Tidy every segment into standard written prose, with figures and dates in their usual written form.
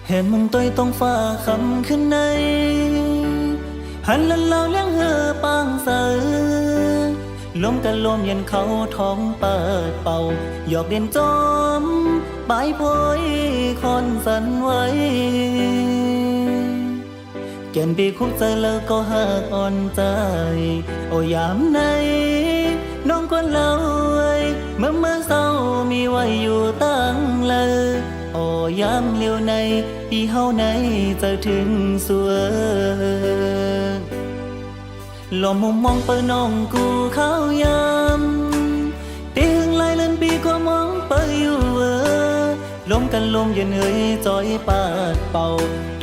เห็นมึงตัวต้องฟ้าคำขึ้นในหันลันเล่าเลี้ยงเหือปางเสือลมกันลมเย็นเขาท้องเปิดเป่าหยอกเด่นจอมปลายโพยคอนสันไว้เก่นปีคุกใจแล้วก็หักอ่อนใจโอยามในน้องคนเล่าเมื่อเศร้ามีไว้อยู่ตั้งเลยโอยามเลี้ยวในปีเฮาในจะถึงสวยลมมุมมองเปิดน้องกูเข้ายามตีหึงไล่เล่นปีก็มองเปิดอยู่ลมกันลมเย็นเอ่ยจอยปาดเป่า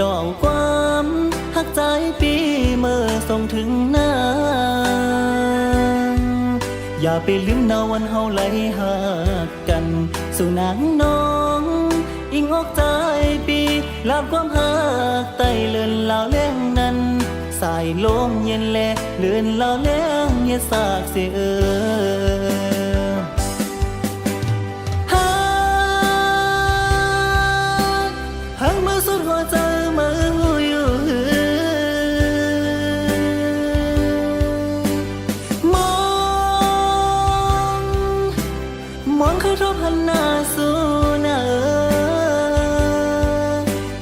ดอกความหักใจปีเมื่อส่งถึงหน้าอย่าไปลืมนาวันเฮาไหลหากกันสู่นางน้องอิงอกใจปีลาบความหักไต่เลื่อนลาวเล่งนั้นสายลมเย็นแลเลื่อนลาวเล่งเย็นสากเสียหักมือสุดหัวใจมือหูอยู่มองเขาทบหันหน้าสู่หน้า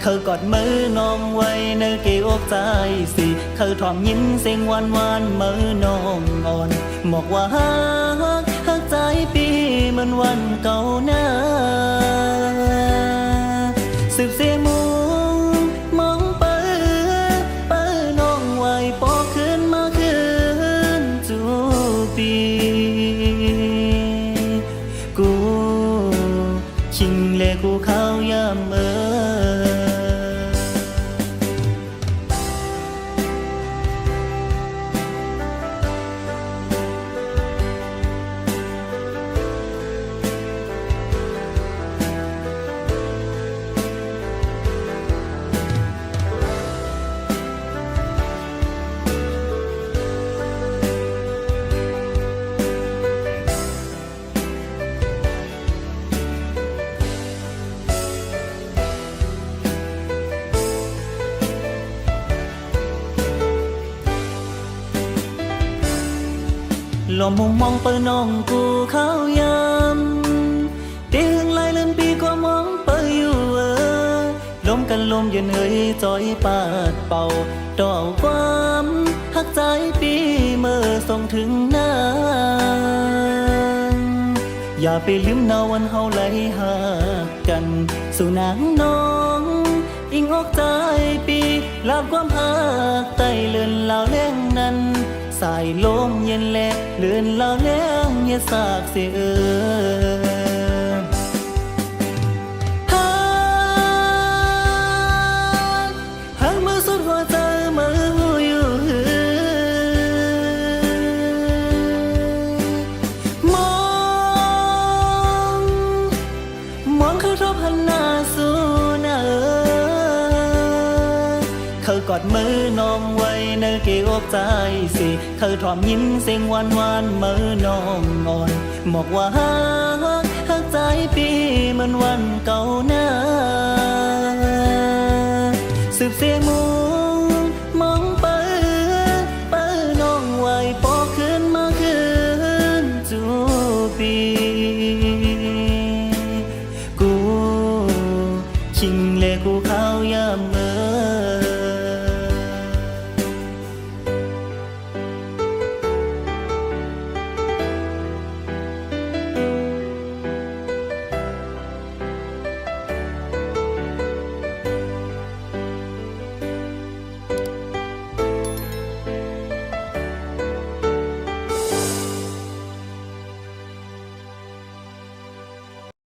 เขากอดมือน้องไว้ในเกอกใจสิเขาทอมยิ้มเสียงหวานหวานมือน้องอ่อนบอกว่าหักใจปีเหมือนวันเก่าหน้าสืบเสียมูมองเปิดน้องไว้ปอขึ้นมาขึ้นจูปีกูชิงเลกูเข้ายามเมื่อลมมุมมองเปิดน้องกูเข้ายามตีหึงไล่เล่นปีก็มองเปิดอยู่ลมกันลมเย็นเอ่ยจอยปาดเป่าดอกความหักใจปีเมื่อส่งถึงหน้าอย่าไปลืมนาวันเฮาไหลหากกันสู่นางน้องอิงอกใจปีลาบความหักไต่เลื่อนลาวเล่งนั้นสายลมเย็นแลเลื่อนลาวเลี้ยงเย็นสากเสียหักมือสุดหัวใจมือหูอยู่มองเขาทบหันหน้าสู่หน้าเขากอดมือน้องไว้ในเกอกใจสิเขาทอมยิ้มเสียงหวานหวานมือน้องอ่อนบอกว่าหักใจปีเหมือนวันเก่าหน้าสืบเสียมู